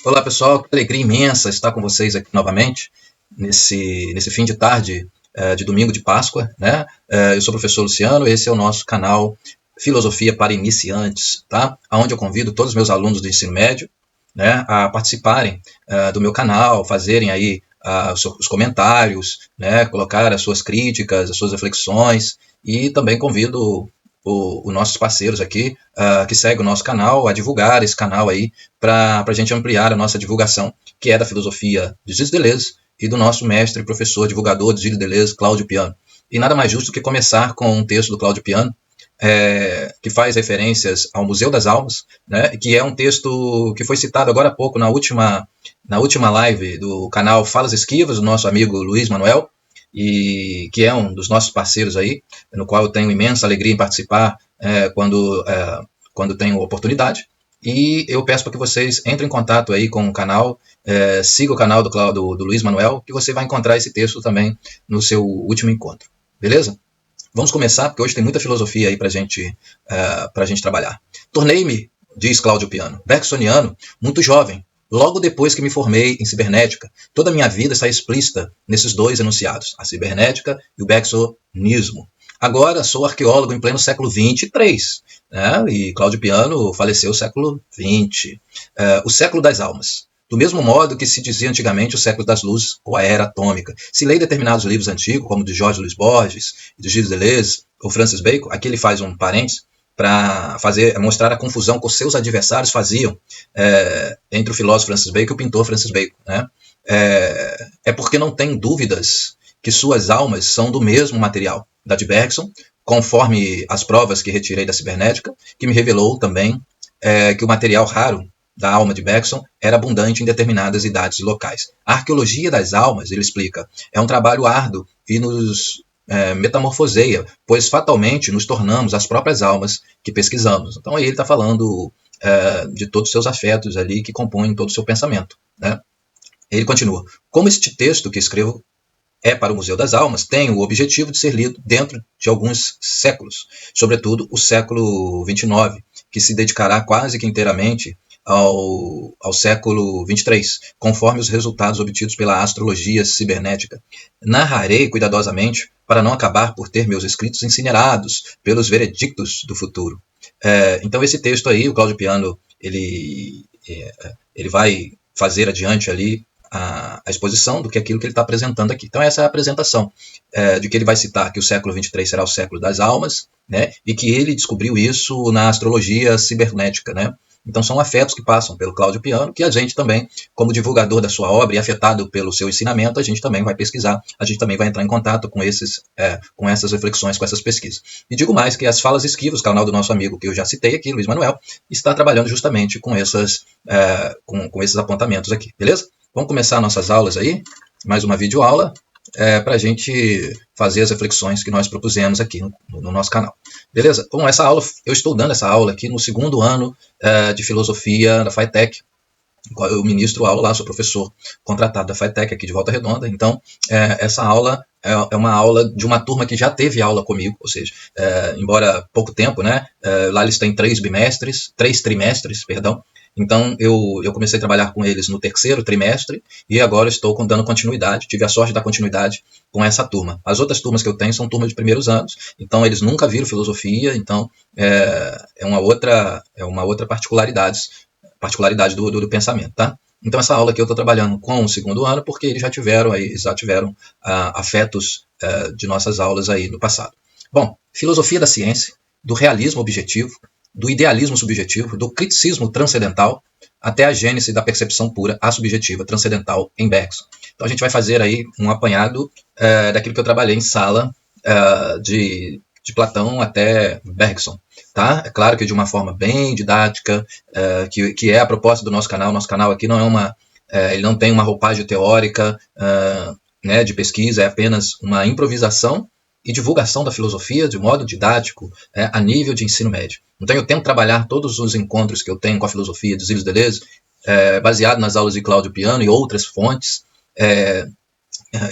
Olá pessoal, que alegria imensa estar com vocês aqui novamente, nesse fim de tarde de domingo de Páscoa, né? Eu sou o professor Luciano, esse é o nosso canal Filosofia para Iniciantes, tá? Onde eu convido todos os meus alunos do ensino médio, né, a participarem do meu canal, fazerem aí os comentários, né, colocar as suas críticas, as suas reflexões, e também convido os nossos parceiros aqui, que seguem o nosso canal, a divulgar esse canal aí, para a gente ampliar a nossa divulgação, que é da filosofia de Gilles Deleuze e do nosso mestre, professor, divulgador de Gilles Deleuze, Cláudio Piano. E nada mais justo que começar com um texto do Cláudio Piano, que faz referências ao Museu das Almas, né, que é um texto que foi citado agora há pouco na última live do canal Falas Esquivas, do nosso amigo Luiz Manuel, e que é um dos nossos parceiros aí, no qual eu tenho imensa alegria em participar quando tenho oportunidade. E eu peço para que vocês entrem em contato aí com o canal, siga o canal do Luiz Manuel, que você vai encontrar esse texto também no seu último encontro. Beleza? Vamos começar, porque hoje tem muita filosofia aí para gente trabalhar. Tornei-me, diz Cláudio Piano, bergsoniano muito jovem, logo depois que me formei em cibernética. Toda a minha vida está explícita nesses dois enunciados, a cibernética e o bergsonismo. Agora sou arqueólogo em pleno século XXIII, né? E Cláudio Piano faleceu no século XX. O século das almas. Do mesmo modo que se dizia antigamente o século das luzes ou a era atômica. Se lê determinados livros antigos, como de Jorge Luis Borges, de Gilles Deleuze ou Francis Bacon, aqui ele faz um parênteses para mostrar a confusão que os seus adversários faziam entre o filósofo Francis Bacon e o pintor Francis Bacon. Né? Porque não tem dúvidas que suas almas são do mesmo material, da de Bergson, conforme as provas que retirei da cibernética, que me revelou também que o material raro da alma de Bergson era abundante em determinadas idades locais. A arqueologia das almas, ele explica, é um trabalho árduo e nos metamorfoseia, pois fatalmente nos tornamos as próprias almas que pesquisamos. Então aí ele está falando de todos os seus afetos ali que compõem todo o seu pensamento. Né? Ele continua, como este texto que escrevo é para o Museu das Almas, tem o objetivo de ser lido dentro de alguns séculos, sobretudo o século XXIX, que se dedicará quase que inteiramente ao século XXIII, conforme os resultados obtidos pela astrologia cibernética. Narrarei cuidadosamente para não acabar por ter meus escritos incinerados pelos veredictos do futuro. Então esse texto aí, o Cláudio Piano, ele vai fazer adiante ali a exposição do que aquilo que ele está apresentando aqui. Então essa é a apresentação de que ele vai citar que o século XXIII será o século das almas, né, e que ele descobriu isso na astrologia cibernética, né. Então são afetos que passam pelo Cláudio Piano, que a gente também, como divulgador da sua obra e afetado pelo seu ensinamento, a gente também vai pesquisar, a gente também vai entrar em contato com essas reflexões, com essas pesquisas. E digo mais que as Falas Esquivas, o canal do nosso amigo que eu já citei aqui, Luiz Manuel, está trabalhando justamente com esses apontamentos aqui, beleza? Vamos começar nossas aulas aí, mais uma videoaula, para a gente fazer as reflexões que nós propusemos aqui no nosso canal. Beleza? Bom, eu estou dando essa aula aqui no segundo ano de filosofia da FATEC, qual eu ministro aula lá, sou professor contratado da FATEC aqui de Volta Redonda. Então, essa aula é uma aula de uma turma que já teve aula comigo, ou seja, embora pouco tempo, né? Lá eles têm 3 trimestres, perdão. Então, eu comecei a trabalhar com eles no terceiro trimestre e agora estou dando continuidade, tive a sorte de dar continuidade com essa turma. As outras turmas que eu tenho são turmas de primeiros anos, então eles nunca viram filosofia, então é uma outra particularidade do pensamento, tá? Então essa aula aqui eu estou trabalhando com o segundo ano porque eles já tiveram afetos de nossas aulas aí no passado. Bom, filosofia da ciência, do realismo objetivo, do idealismo subjetivo, do criticismo transcendental, até a gênese da percepção pura, a subjetiva, transcendental, em Bergson. Então a gente vai fazer aí um apanhado daquilo que eu trabalhei em sala de Platão até Bergson. Tá? É claro que de uma forma bem didática, que é a proposta do nosso canal. Nosso canal aqui não é ele não tem uma roupagem teórica né, de pesquisa, é apenas uma improvisação e divulgação da filosofia de modo didático a nível de ensino médio. Então eu tento trabalhar todos os encontros que eu tenho com a filosofia de Gilles Deleuze, baseado nas aulas de Cláudio Piano e outras fontes,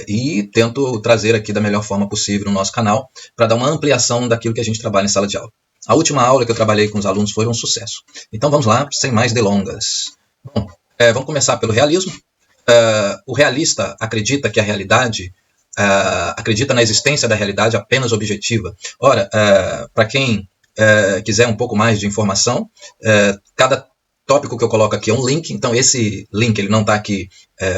e tento trazer aqui da melhor forma possível no nosso canal, para dar uma ampliação daquilo que a gente trabalha em sala de aula. A última aula que eu trabalhei com os alunos foi um sucesso. Então vamos lá, sem mais delongas. Bom, Vamos começar pelo realismo. O realista acredita que a realidade, acredita na existência da realidade apenas objetiva. Ora, para quem quiser um pouco mais de informação, cada tópico que eu coloco aqui é um link, então esse link ele não está aqui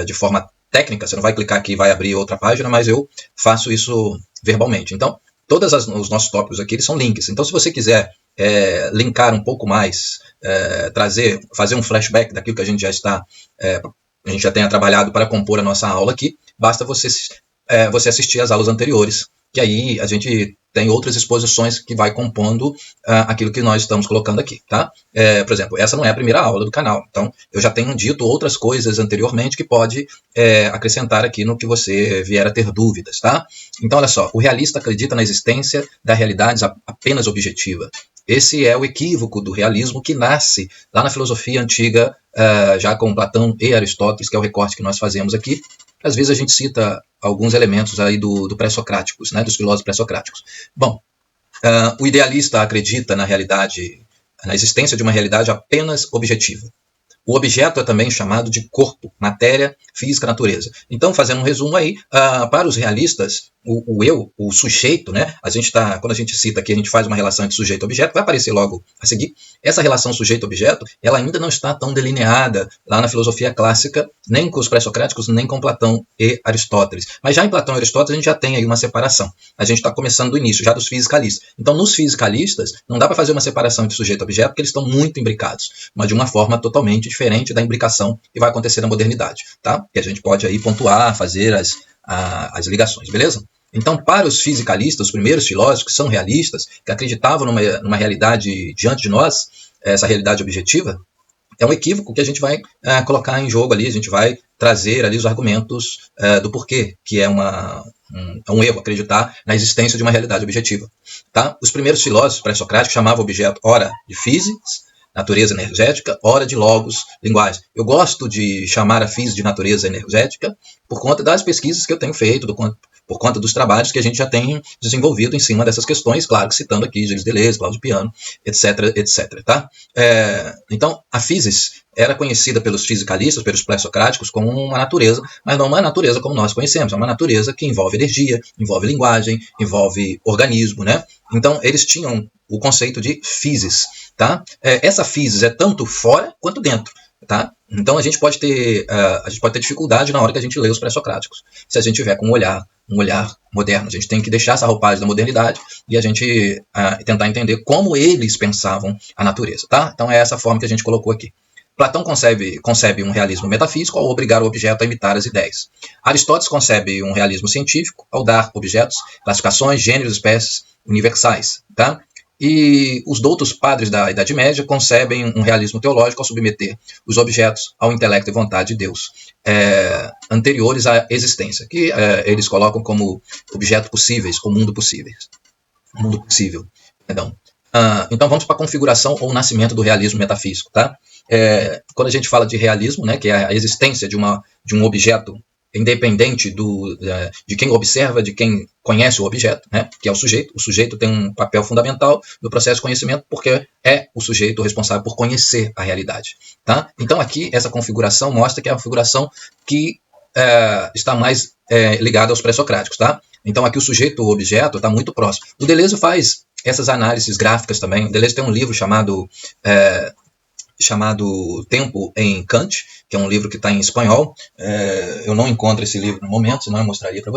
de forma técnica, você não vai clicar aqui e vai abrir outra página, mas eu faço isso verbalmente. Então, todos os nossos tópicos aqui eles são links. Então, se você quiser linkar um pouco mais, fazer um flashback daquilo que a gente já está, a gente já tenha trabalhado para compor a nossa aula aqui, basta você assistir às aulas anteriores, que aí a gente tem outras exposições que vai compondo aquilo que nós estamos colocando aqui, tá? Por exemplo, essa não é a primeira aula do canal, então eu já tenho dito outras coisas anteriormente que pode acrescentar aqui no que você vier a ter dúvidas, tá? Então, olha só, o realista acredita na existência da realidade apenas objetiva. Esse é o equívoco do realismo que nasce lá na filosofia antiga, já com Platão e Aristóteles, que é o recorte que nós fazemos aqui. Às vezes a gente cita alguns elementos aí do pré-socráticos, né, dos filósofos pré-socráticos. Bom, o idealista acredita na realidade, na existência de uma realidade apenas objetiva. O objeto é também chamado de corpo, matéria, física, natureza. Então, fazendo um resumo aí, para os realistas, o eu, o sujeito, né? Quando a gente cita aqui, a gente faz uma relação entre sujeito e objeto, vai aparecer logo a seguir. Essa relação sujeito-objeto, ela ainda não está tão delineada lá na filosofia clássica, nem com os pré-socráticos, nem com Platão e Aristóteles. Mas já em Platão e Aristóteles, a gente já tem aí uma separação. A gente está começando do início, já dos fisicalistas. Então, nos fisicalistas, não dá para fazer uma separação entre sujeito e objeto, porque eles estão muito imbricados, mas de uma forma totalmente diferente da imbricação que vai acontecer na modernidade, tá? E a gente pode aí pontuar, fazer as ligações, beleza? Então, para os fisicalistas, os primeiros filósofos que são realistas, que acreditavam numa realidade diante de nós, essa realidade objetiva, é um equívoco que a gente vai colocar em jogo ali, a gente vai trazer ali os argumentos do porquê, que é um erro acreditar na existência de uma realidade objetiva, tá? Os primeiros filósofos pré-socráticos chamavam o objeto ora de physis, natureza energética, ora de logos, linguagem. Eu gosto de chamar a física de natureza energética por conta das pesquisas que eu tenho feito, por conta dos trabalhos que a gente já tem desenvolvido em cima dessas questões, claro que citando aqui Gilles Deleuze, Cláudio Piano, etc, etc, tá? Então, a physis era conhecida pelos fisicalistas, pelos pré-socráticos, como uma natureza, mas não uma natureza como nós conhecemos, é uma natureza que envolve energia, envolve linguagem, envolve organismo, né? Então, eles tinham o conceito de physis, tá? Essa physis é tanto fora quanto dentro, tá? Então, a gente pode ter dificuldade na hora que a gente lê os pré-socráticos, se a gente tiver com um olhar moderno. A gente tem que deixar essa roupagem da modernidade e a gente tentar entender como eles pensavam a natureza, tá? Então, é essa forma que a gente colocou aqui. Platão concebe um realismo metafísico ao obrigar o objeto a imitar as ideias. Aristóteles concebe um realismo científico ao dar objetos, classificações, gêneros, espécies universais, tá? E os doutos padres da Idade Média concebem um realismo teológico ao submeter os objetos ao intelecto e vontade de Deus, anteriores à existência, que eles colocam como objetos possíveis, ou mundo possível. Perdão. Então vamos para a configuração ou nascimento do realismo metafísico, tá? Quando a gente fala de realismo, né, que é a existência de um objeto independente de quem observa, de quem conhece o objeto, né, que é o sujeito. O sujeito tem um papel fundamental no processo de conhecimento, porque é o sujeito responsável por conhecer a realidade, tá? Então aqui essa configuração mostra que é a configuração que está mais ligada aos pré-socráticos, tá? Então aqui o sujeito-objeto está muito próximo. O Deleuze faz essas análises gráficas também. O Deleuze tem um livro chamado Tempo em Kant, que é um livro que está em espanhol. Eu não encontro esse livro no momento, senão eu mostraria para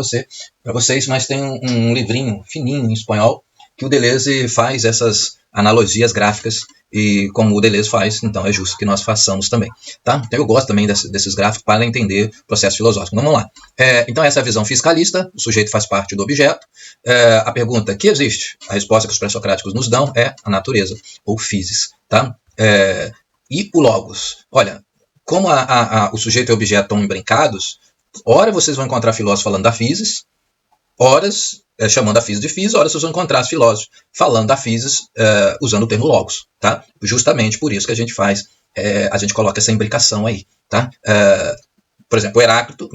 vocês, mas tem um livrinho fininho em espanhol que o Deleuze faz essas analogias gráficas, e como o Deleuze faz, então é justo que nós façamos também, tá? Então eu gosto também desses gráficos para entender o processo filosófico. Vamos lá. Então essa é a visão fiscalista, o sujeito faz parte do objeto. A pergunta que existe, a resposta que os pré-socráticos nos dão é a natureza, ou physis, tá? E o logos. Olha, como o sujeito e o objeto estão embrincados, ora vocês vão encontrar filósofos falando da physis, horas chamando a physis de physis, horas vocês vão encontrar os filósofos falando da physis usando o termo logos, tá? Justamente por isso que a gente coloca essa imbricação aí, tá? Por exemplo, o Heráclito,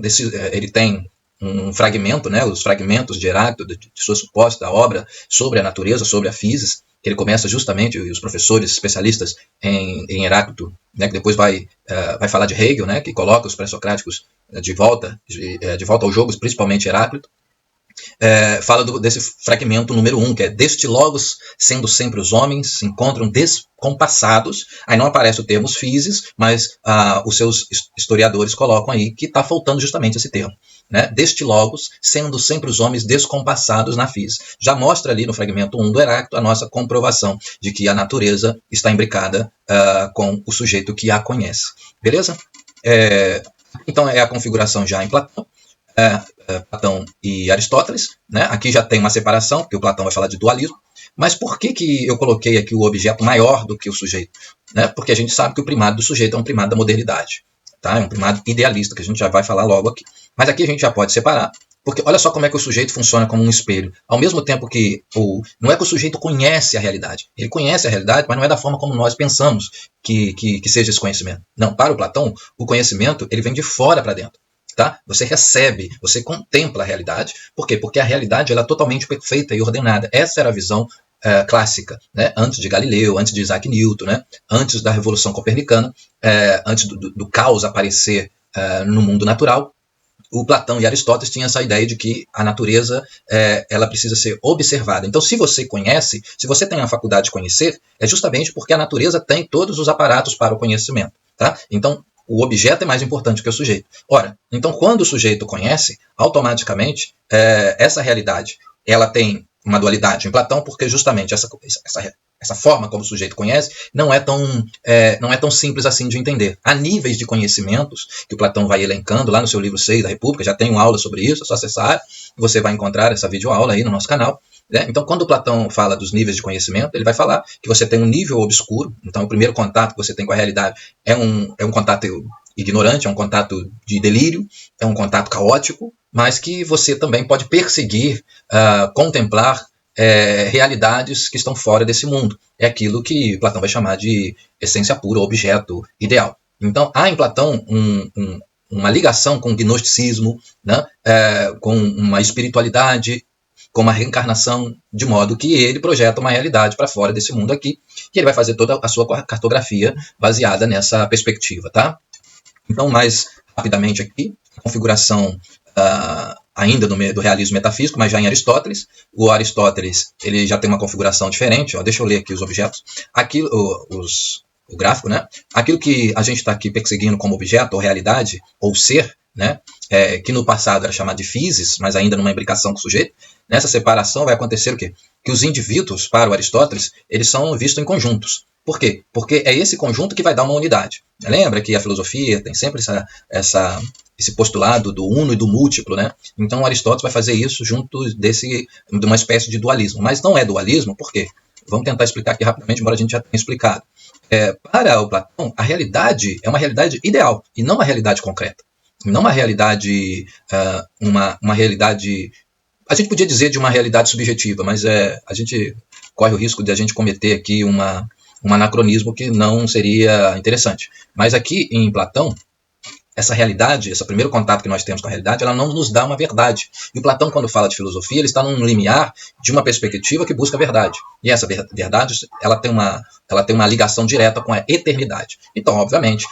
ele tem um fragmento, né, os fragmentos de Heráclito, de sua suposta obra sobre a natureza, sobre a physis, que ele começa justamente, os professores especialistas em Heráclito, né, que depois vai falar de Hegel, né, que coloca os pré-socráticos de volta ao jogo, principalmente Heráclito, fala desse fragmento número 1, que é: deste logos, sendo sempre os homens, se encontram descompassados. Aí não aparece o termo physis, mas os seus historiadores colocam aí que está faltando justamente esse termo. Né? Deste logos, sendo sempre os homens descompassados na physis. Já mostra ali no fragmento 1 do Heráclito a nossa comprovação de que a natureza está imbricada com o sujeito que a conhece. Beleza? Então é a configuração já em Platão. Platão e Aristóteles, né? Aqui já tem uma separação, porque o Platão vai falar de dualismo, mas por que eu coloquei aqui o objeto maior do que o sujeito? Né? Porque a gente sabe que o primado do sujeito é um primado da modernidade, tá? É um primado idealista, que a gente já vai falar logo aqui. Mas aqui a gente já pode separar, porque olha só como é que o sujeito funciona como um espelho. Ao mesmo tempo que não é que o sujeito conhece a realidade, ele conhece a realidade, mas não é da forma como nós pensamos que seja esse conhecimento. Não, para o Platão, o conhecimento ele vem de fora para dentro. Tá? Você recebe, você contempla a realidade. Por quê? Porque a realidade ela é totalmente perfeita e ordenada. Essa era a visão clássica, né? Antes de Galileu, antes de Isaac Newton, né? Antes da Revolução Copernicana, antes do caos aparecer no mundo natural. O Platão e Aristóteles tinham essa ideia de que a natureza ela precisa ser observada. Então, se você conhece, se você tem a faculdade de conhecer, é justamente porque a natureza tem todos os aparatos para o conhecimento. Tá? Então, o objeto é mais importante que o sujeito. Ora, então quando o sujeito conhece, automaticamente essa realidade ela tem uma dualidade em Platão, porque justamente essa forma como o sujeito conhece não é tão simples assim de entender. Há níveis de conhecimentos que o Platão vai elencando lá no seu livro 6 da República, já tem uma aula sobre isso, é só acessar, você vai encontrar essa videoaula aí no nosso canal. Então, quando o Platão fala dos níveis de conhecimento, ele vai falar que você tem um nível obscuro. Então, o primeiro contato que você tem com a realidade é um contato ignorante, é um contato de delírio, é um contato caótico, mas que você também pode perseguir, contemplar realidades que estão fora desse mundo. É aquilo que Platão vai chamar de essência pura, objeto ideal. Então, há em Platão uma ligação com o gnosticismo, né? Com uma espiritualidade, com uma reencarnação, de modo que ele projeta uma realidade para fora desse mundo aqui, e ele vai fazer toda a sua cartografia baseada nessa perspectiva. Tá? Então, mais rapidamente aqui, a configuração ainda do realismo metafísico, mas já em Aristóteles. O Aristóteles ele já tem uma configuração diferente. Deixa eu ler aqui os objetos. Aqui, o gráfico, né? Aquilo que a gente está aqui perseguindo como objeto, ou realidade, ou ser, né? Que no passado era chamado de physis, mas ainda numa imbricação com o sujeito. Nessa separação vai acontecer o quê? Que os indivíduos, para o Aristóteles, eles são vistos em conjuntos. Por quê? Porque é esse conjunto que vai dar uma unidade. Lembra que a filosofia tem sempre esse postulado do uno e do múltiplo, né? Então Aristóteles vai fazer isso junto de uma espécie de dualismo. Mas não é dualismo, por quê? Vamos tentar explicar aqui rapidamente, embora a gente já tenha explicado. Para o Platão, a realidade é uma realidade ideal, e não uma realidade concreta. Não uma realidade, uma realidade... A gente podia dizer de uma realidade subjetiva, mas a gente corre o risco de a gente cometer aqui um anacronismo que não seria interessante. Mas aqui em Platão, essa realidade, esse primeiro contato que nós temos com a realidade, ela não nos dá uma verdade. E o Platão, quando fala de filosofia, ele está num limiar de uma perspectiva que busca a verdade. E essa verdade, ela tem uma ligação direta com a eternidade. Então, obviamente,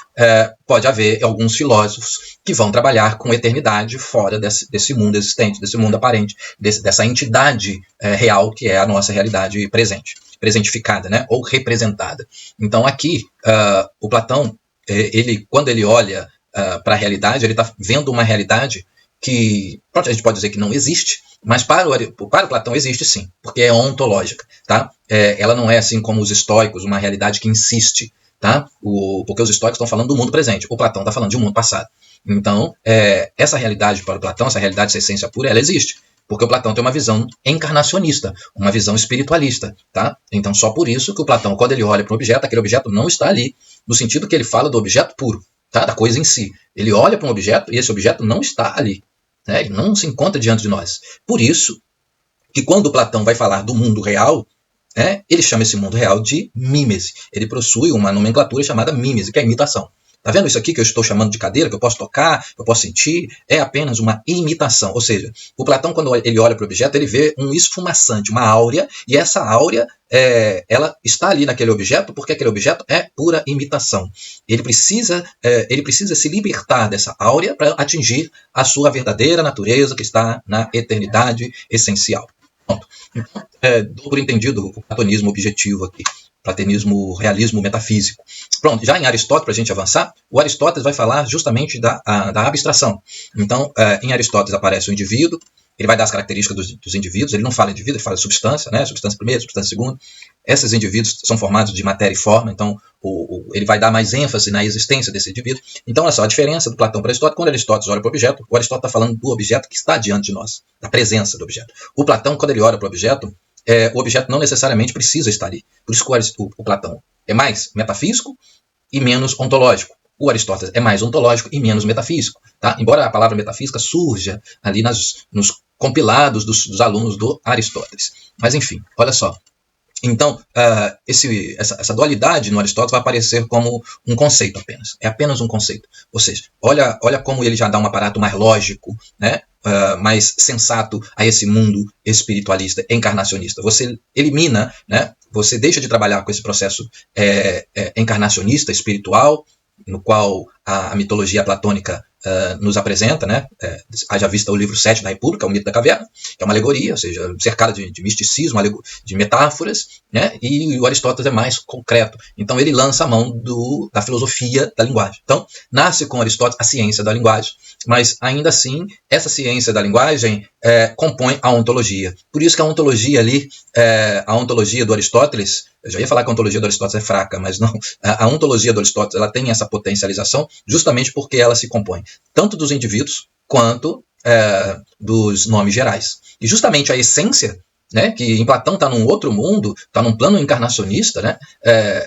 pode haver alguns filósofos que vão trabalhar com eternidade fora desse mundo existente, desse mundo aparente, dessa entidade real que é a nossa realidade presente, presentificada, né? Ou representada. Então, aqui, o Platão, quando ele olha para a realidade, ele está vendo uma realidade que, pronto, a gente pode dizer que não existe, mas para o Platão existe sim, porque é ontológica. Tá? Ela não é assim como os estoicos, uma realidade que insiste, tá? Porque os estoicos estão falando do mundo presente, o Platão está falando de um mundo passado. Então, essa realidade para o Platão, essa realidade, essa essência pura, ela existe. Porque o Platão tem uma visão encarnacionista, uma visão espiritualista. Tá? Então, só por isso que o Platão, quando ele olha para um objeto, aquele objeto não está ali, no sentido que ele fala do objeto puro. Tá? Da coisa em si. Ele olha para um objeto e esse objeto não está ali. Né? Ele não se encontra diante de nós. Por isso que quando Platão vai falar do mundo real, ele chama esse mundo real de mímese. Ele possui uma nomenclatura chamada mímese, que é a imitação. Tá vendo isso aqui que eu estou chamando de cadeira, que eu posso tocar, que eu posso sentir? É apenas uma imitação. Ou seja, o Platão, quando ele olha para o objeto, ele vê um esfumaçante, uma áurea, e essa áurea ela está ali naquele objeto porque aquele objeto é pura imitação. Ele precisa se libertar dessa áurea para atingir a sua verdadeira natureza que está na eternidade essencial. Pronto. Então, dou por entendido o platonismo objetivo aqui. Platonismo, realismo metafísico. Pronto, já em Aristóteles, para a gente avançar, o Aristóteles vai falar justamente da abstração. Então, em Aristóteles aparece o indivíduo, ele vai dar as características dos indivíduos, ele não fala de indivíduo, ele fala de substância, né? Substância primeira, substância segunda. Esses indivíduos são formados de matéria e forma, então ele vai dar mais ênfase na existência desse indivíduo. Então, olha só, a diferença do Platão para Aristóteles, quando Aristóteles olha para o objeto, o Aristóteles está falando do objeto que está diante de nós, da presença do objeto. O Platão, quando ele olha para o objeto não necessariamente precisa estar ali. Por isso que o Platão é mais metafísico e menos ontológico. O Aristóteles é mais ontológico e menos metafísico. Tá? Embora a palavra metafísica surja ali nos compilados dos alunos do Aristóteles. Mas enfim, olha só. Então, essa dualidade no Aristóteles vai aparecer como um conceito apenas. É apenas um conceito. Ou seja, olha como ele já dá um aparato mais lógico, né? Mais sensato a esse mundo espiritualista, encarnacionista. Você elimina, né? Você deixa de trabalhar com esse processo encarnacionista, espiritual, no qual a mitologia platônica nos apresenta, né? Haja vista o livro 7 da República, o mito da caverna, que é uma alegoria, ou seja, cercada de misticismo, de metáforas, né? E o Aristóteles é mais concreto. Então ele lança a mão da filosofia da linguagem. Então nasce com Aristóteles a ciência da linguagem, mas ainda assim essa ciência da linguagem compõe a ontologia. Por isso que a ontologia ali, a ontologia do Aristóteles, eu já ia falar que a ontologia do Aristóteles é fraca, mas não. A ontologia do Aristóteles ela tem essa potencialização justamente porque ela se compõe tanto dos indivíduos quanto dos nomes gerais. E justamente a essência, né, que em Platão está num outro mundo, está num plano encarnacionista, né,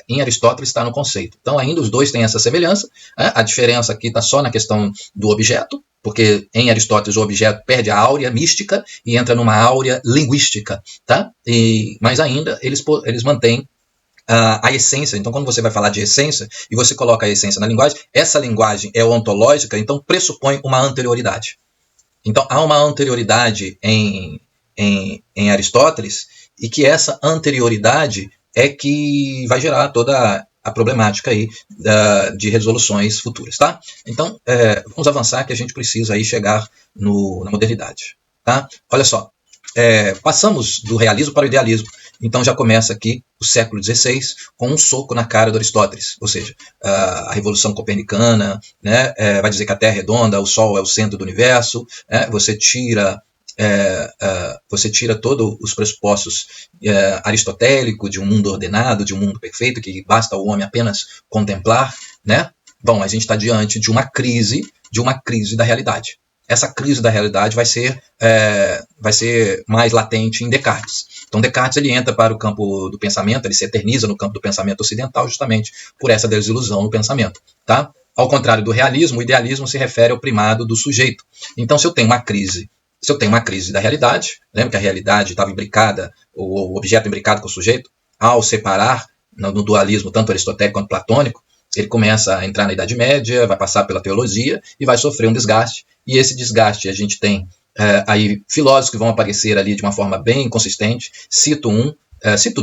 em Aristóteles está no conceito. Então ainda os dois têm essa semelhança. A diferença aqui está só na questão do objeto, porque em Aristóteles o objeto perde a áurea mística e entra numa áurea linguística, tá? Mas ainda eles mantêm a essência. Então, quando você vai falar de essência e você coloca a essência na linguagem, essa linguagem é ontológica, então pressupõe uma anterioridade. Então, há uma anterioridade em Aristóteles e que essa anterioridade é que vai gerar toda a problemática aí de resoluções futuras, tá? Então, vamos avançar que a gente precisa aí chegar na modernidade, tá? Olha só, passamos do realismo para o idealismo, então já começa aqui o século XVI com um soco na cara do Aristóteles, ou seja, a Revolução Copernicana, né, vai dizer que a Terra é redonda, o Sol é o centro do universo, você tira todos os pressupostos aristotélicos de um mundo ordenado, de um mundo perfeito, que basta o homem apenas contemplar, né? Bom, a gente está diante de uma crise da realidade. Essa crise da realidade vai ser mais latente em Descartes. Então Descartes ele entra para o campo do pensamento, ele se eterniza no campo do pensamento ocidental justamente por essa desilusão no pensamento, tá? Ao contrário do realismo, o idealismo se refere ao primado do sujeito. Então se eu tenho uma crise da realidade, lembra que a realidade estava imbricada, o objeto imbricado com o sujeito, ao separar no dualismo tanto aristotélico quanto platônico, ele começa a entrar na Idade Média, vai passar pela teologia e vai sofrer um desgaste. E esse desgaste a gente tem aí filósofos que vão aparecer ali de uma forma bem consistente. Cito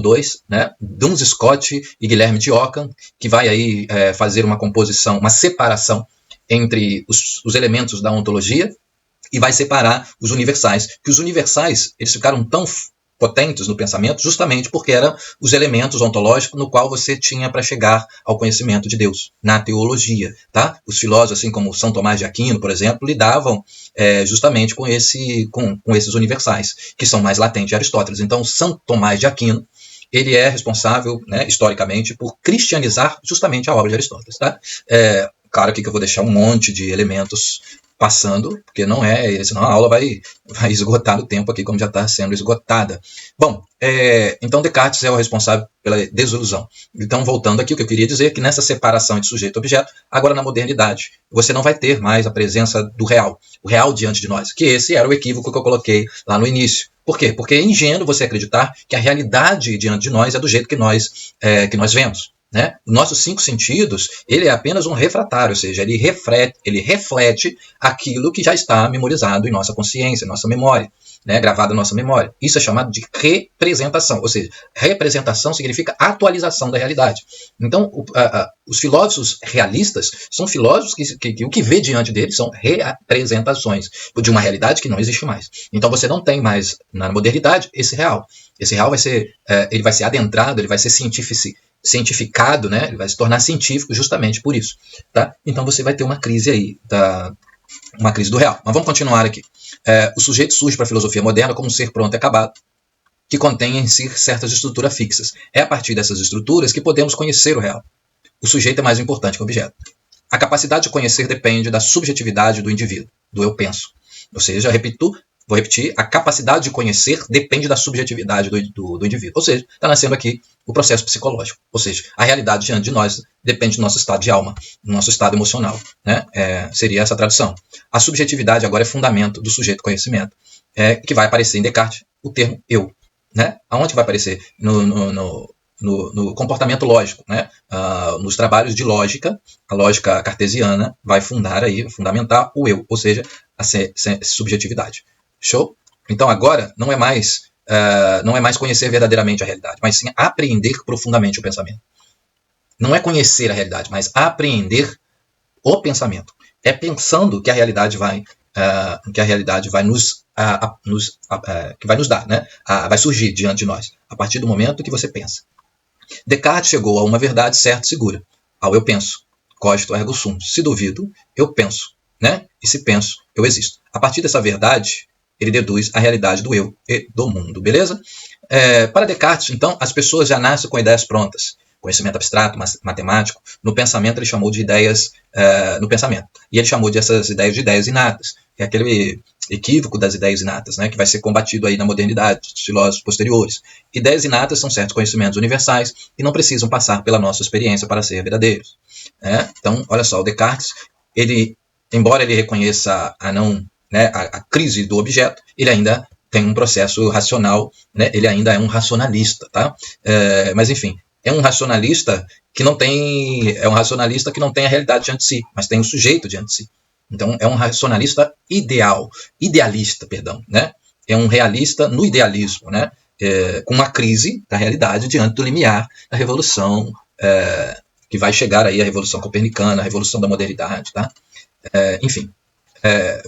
dois, né? Duns Scott e Guilherme de Ockham, que vai aí fazer uma composição, uma separação entre os elementos da ontologia e vai separar os universais. Que os universais eles ficaram tão potentes no pensamento justamente porque eram os elementos ontológicos no qual você tinha para chegar ao conhecimento de Deus, na teologia. Tá? Os filósofos, assim como São Tomás de Aquino, por exemplo, lidavam justamente com esses universais, que são mais latentes de Aristóteles. Então, São Tomás de Aquino ele é responsável, né, historicamente, por cristianizar justamente a obra de Aristóteles. Tá? Claro que eu vou deixar um monte de elementos passando, porque não senão a aula vai esgotar no tempo aqui, como já está sendo esgotada. Bom, então Descartes é o responsável pela desilusão. Então, voltando aqui, o que eu queria dizer é que nessa separação entre sujeito e objeto, agora na modernidade, você não vai ter mais a presença do real, o real diante de nós, que esse era o equívoco que eu coloquei lá no início. Por quê? Porque é ingênuo você acreditar que a realidade diante de nós é do jeito que nós vemos. né? Nossos 5 sentidos, ele é apenas um refratário, ou seja, ele reflete aquilo que já está memorizado em nossa consciência, em nossa memória, né? Gravado em nossa memória. Isso é chamado de representação, ou seja, representação significa atualização da realidade. Então, os filósofos realistas são filósofos que o que vê diante deles são representações de uma realidade que não existe mais. Então, você não tem mais, na modernidade, esse real. Esse real ele vai ser adentrado, ele vai ser cientificado, né? Ele vai se tornar científico justamente por isso. Tá? Então, você vai ter uma crise aí, uma crise do real. Mas vamos continuar aqui. O sujeito surge para a filosofia moderna como um ser pronto e acabado, que contém em si certas estruturas fixas. É a partir dessas estruturas que podemos conhecer o real. O sujeito é mais importante que o objeto. A capacidade de conhecer depende da subjetividade do indivíduo, do eu penso. Ou seja, vou repetir, a capacidade de conhecer depende da subjetividade do indivíduo. Ou seja, está nascendo aqui o processo psicológico. Ou seja, a realidade diante de nós depende do nosso estado de alma, do nosso estado emocional. Né? Seria essa a tradução. A subjetividade agora é fundamento do sujeito conhecimento, que vai aparecer em Descartes o termo eu. Né? Aonde vai aparecer? No comportamento lógico, né? Nos trabalhos de lógica, a lógica cartesiana vai fundamentar o eu, ou seja, a subjetividade. Show? Então agora não é mais conhecer verdadeiramente a realidade, mas sim apreender profundamente o pensamento. Não é conhecer a realidade, mas apreender o pensamento. É pensando que a realidade vai nos dar, né? Vai surgir diante de nós, a partir do momento que você pensa. Descartes chegou a uma verdade certa e segura, ao eu penso, cogito ergo sum. Se duvido, eu penso, né? E se penso, eu existo. A partir dessa verdade, ele deduz a realidade do eu e do mundo, beleza? Para Descartes, então, as pessoas já nascem com ideias prontas. Conhecimento abstrato, matemático. No pensamento, ele chamou de ideias no pensamento. E ele chamou dessas ideias de ideias inatas. É aquele equívoco das ideias inatas, né, que vai ser combatido aí na modernidade, dos filósofos posteriores. Ideias inatas são certos conhecimentos universais e não precisam passar pela nossa experiência para ser verdadeiros. Então, olha só, o Descartes, embora ele reconheça a crise do objeto, ele ainda tem um processo racional, né, ele ainda é um racionalista. Tá? Mas, enfim, é um racionalista que não tem a realidade diante de si, mas tem o sujeito diante de si. Então, é um racionalista idealista, né? É um realista no idealismo, né? Com uma crise da realidade diante do limiar da revolução, que vai chegar aí a revolução copernicana, a revolução da modernidade, tá? Enfim,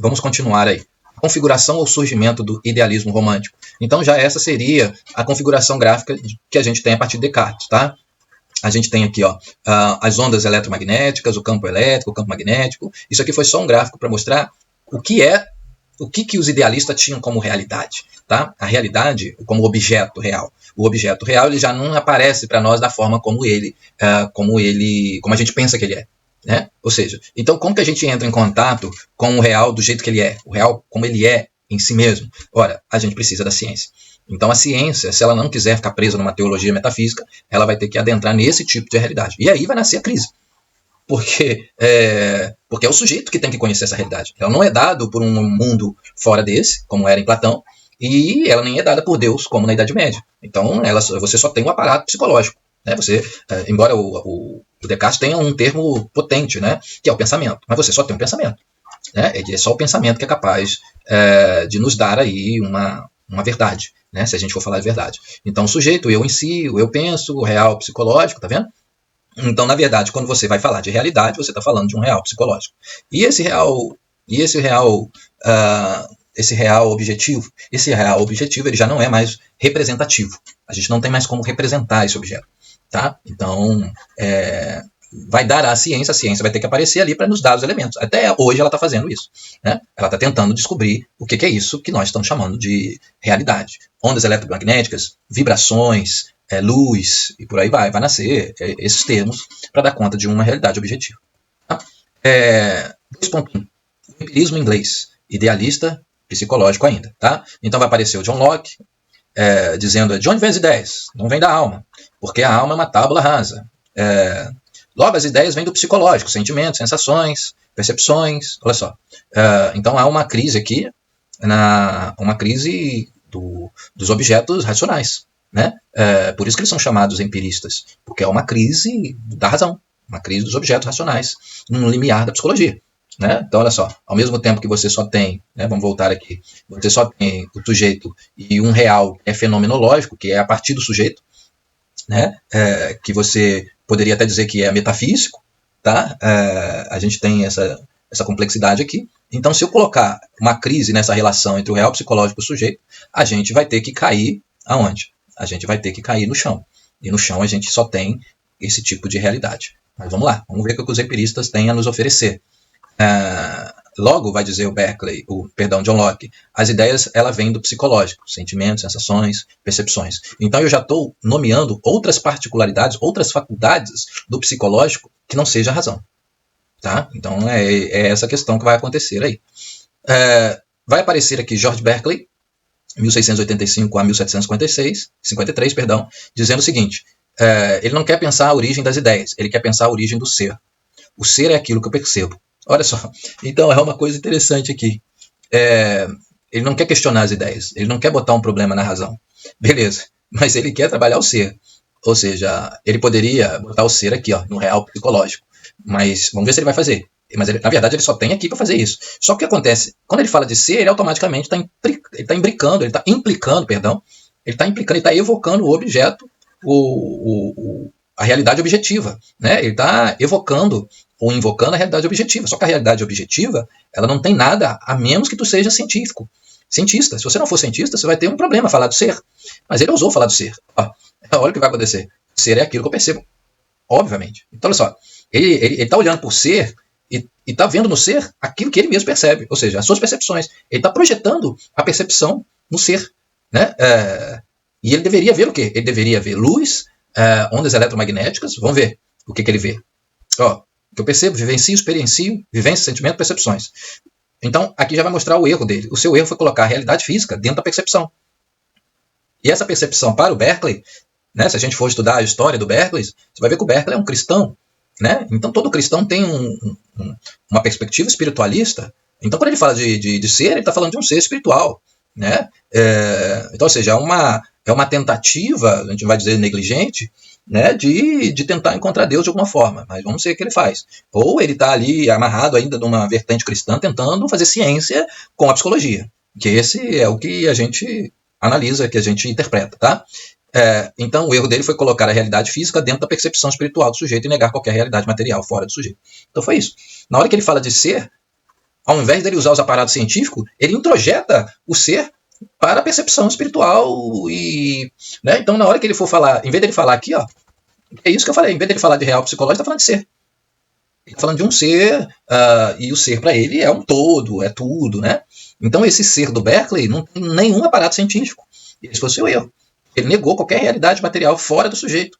vamos continuar aí. Configuração ou surgimento do idealismo romântico. Então, já essa seria a configuração gráfica que a gente tem a partir de Descartes, tá? A gente tem aqui as ondas eletromagnéticas, o campo elétrico, o campo magnético. Isso aqui foi só um gráfico para mostrar o que os idealistas tinham como realidade. Tá? A realidade como objeto real. O objeto real ele já não aparece para nós da forma como a gente pensa que ele é. Né? Ou seja, então como que a gente entra em contato com o real do jeito que ele é? O real como ele é em si mesmo? Ora, a gente precisa da ciência. Então a ciência, se ela não quiser ficar presa numa teologia metafísica, ela vai ter que adentrar nesse tipo de realidade. E aí vai nascer a crise. Porque é o sujeito que tem que conhecer essa realidade. Ela não é dada por um mundo fora desse, como era em Platão, e ela nem é dada por Deus, como na Idade Média. Então você só tem um aparato psicológico. Né? Embora o Descartes tenha um termo potente, né? Que é o pensamento, mas você só tem um pensamento. Né? É só o pensamento que é capaz de nos dar aí uma verdade, né? Se a gente for falar de verdade. Então, o sujeito, o eu em si, o eu penso, o real psicológico, tá vendo? Então, na verdade, quando você vai falar de realidade, você está falando de um real psicológico. E esse real objetivo ele já não é mais representativo. A gente não tem mais como representar esse objeto. Tá? Então, vai dar à ciência, a ciência vai ter que aparecer ali para nos dar os elementos. Até hoje ela está fazendo isso. Né? Ela está tentando descobrir o que é isso que nós estamos chamando de realidade. Ondas eletromagnéticas, vibrações, luz, e por aí vai nascer esses termos para dar conta de uma realidade objetiva. Tá? 2.1. O empirismo inglês, idealista, psicológico ainda. Tá? Então vai aparecer o John Locke, dizendo de onde vem as ideias? Não vem da alma, porque a alma é uma tábula rasa. Logo, as ideias vêm do psicológico, sentimentos, sensações, percepções, olha só. Então há uma crise aqui, uma crise dos objetos racionais. né? Por isso que eles são chamados empiristas, porque é uma crise da razão, uma crise dos objetos racionais, num limiar da psicologia. Né? Então, olha só, ao mesmo tempo que você só tem, né, vamos voltar aqui, você só tem o sujeito e um real que é fenomenológico, que é a partir do sujeito, né, que você poderia até dizer que é metafísico, tá? A gente tem essa complexidade aqui. Então, se eu colocar uma crise nessa relação entre o real psicológico e o sujeito, a gente vai ter que cair aonde? A gente vai ter que cair no chão. E no chão a gente só tem esse tipo de realidade. Mas vamos lá, vamos ver o que os empiristas têm a nos oferecer. Logo, vai dizer John Locke, as ideias ela vêm do psicológico, sentimentos, sensações, percepções. Então eu já estou nomeando outras particularidades, outras faculdades do psicológico que não seja a razão. Tá? Então é essa questão que vai acontecer aí. Vai aparecer aqui George Berkeley, 1685 a 1753, dizendo o seguinte, ele não quer pensar a origem das ideias, ele quer pensar a origem do ser. O ser é aquilo que eu percebo. Olha só, então é uma coisa interessante aqui. Ele não quer questionar as ideias, ele não quer botar um problema na razão. Beleza, mas ele quer trabalhar o ser. Ou seja, ele poderia botar o ser aqui, ó, no real psicológico. Mas vamos ver se ele vai fazer. Mas na verdade ele só tem aqui para fazer isso. Só que o que acontece? Quando ele fala de ser, ele automaticamente está implicando, ele está evocando o objeto, a realidade objetiva. Né? Ele está evocando ou invocando a realidade objetiva. Só que a realidade objetiva, ela não tem nada a menos que tu seja científico. Cientista. Se você não for cientista, você vai ter um problema falar do ser. Mas ele ousou falar do ser. Olha o que vai acontecer. O ser é aquilo que eu percebo. Obviamente. Então, olha só. Ele está olhando por ser e está vendo no ser aquilo que ele mesmo percebe. Ou seja, as suas percepções. Ele está projetando a percepção no ser. Né? E ele deveria ver o quê? Ele deveria ver luz, ondas eletromagnéticas. Vamos ver o que ele vê. Ó, que eu percebo, vivencio, experiencio, vivência, sentimento, percepções. Então, aqui já vai mostrar o erro dele. O seu erro foi colocar a realidade física dentro da percepção. E essa percepção para o Berkeley, né, se a gente for estudar a história do Berkeley, você vai ver que o Berkeley é um cristão. Né? Então, todo cristão tem uma perspectiva espiritualista. Então, quando ele fala de ser, ele está falando de um ser espiritual. Né? Então, ou seja, é uma tentativa, a gente vai dizer negligente, né, de tentar encontrar Deus de alguma forma, mas vamos ver o que ele faz. Ou ele está ali amarrado ainda numa vertente cristã tentando fazer ciência com a psicologia, que esse é o que a gente analisa, que a gente interpreta. Tá? Então o erro dele foi colocar a realidade física dentro da percepção espiritual do sujeito e negar qualquer realidade material fora do sujeito. Então foi isso. Na hora que ele fala de ser, ao invés dele usar os aparatos científicos, ele introjeta o ser para a percepção espiritual. Né? Então, na hora que ele for falar, em vez dele falar aqui, ó, é isso que eu falei, em vez dele falar de real psicológico, ele está falando de ser. Ele está falando de um ser, e o ser para ele é um todo, é tudo. Né? Então, esse ser do Berkeley não tem nenhum aparato científico. Esse foi o seu erro. Ele negou qualquer realidade material fora do sujeito.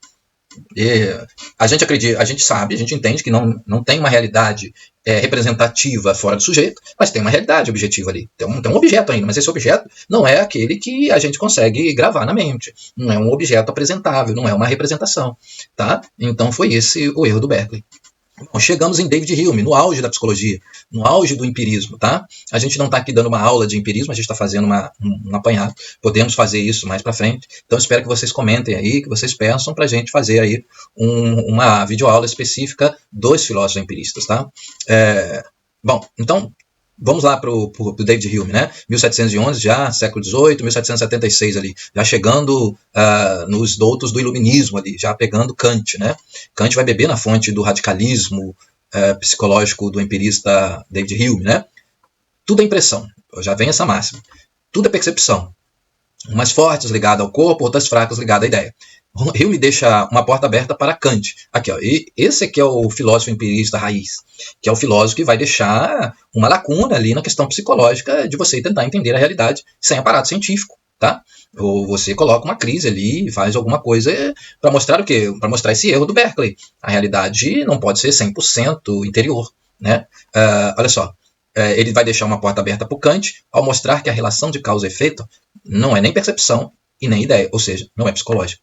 A gente acredita, a gente sabe, a gente entende que não tem uma realidade representativa fora do sujeito, mas tem uma realidade objetiva ali. Tem um objeto ainda, mas esse objeto não é aquele que a gente consegue gravar na mente. Não é um objeto apresentável, não é uma representação. Tá? Então foi esse o erro do Berkeley. Bom, chegamos em David Hume, no auge da psicologia, no auge do empirismo. Tá? A gente não está aqui dando uma aula de empirismo, a gente está fazendo um apanhado. Podemos fazer isso mais para frente. Então espero que vocês comentem aí, que vocês peçam para a gente fazer aí uma videoaula específica dos filósofos empiristas. Tá? Bom, então vamos lá para o David Hume, né? 1711 já, século XVIII, 1776 ali, já chegando nos doutos do iluminismo ali, já pegando Kant, né? Kant vai beber na fonte do radicalismo psicológico do empirista David Hume, né? Tudo é impressão, já vem essa máxima. Tudo é percepção. Umas fortes ligadas ao corpo, outras fracas ligadas à ideia. Hume deixa uma porta aberta para Kant. Aqui, ó, e esse aqui é o filósofo empirista raiz, que é o filósofo que vai deixar uma lacuna ali na questão psicológica de você tentar entender a realidade sem aparato científico. Tá? Ou você coloca uma crise ali e faz alguma coisa para mostrar o quê? Para mostrar esse erro do Berkeley. A realidade não pode ser 100% interior. Né? Olha só, ele vai deixar uma porta aberta para o Kant ao mostrar que a relação de causa e efeito não é nem percepção e nem ideia, ou seja, não é psicológica.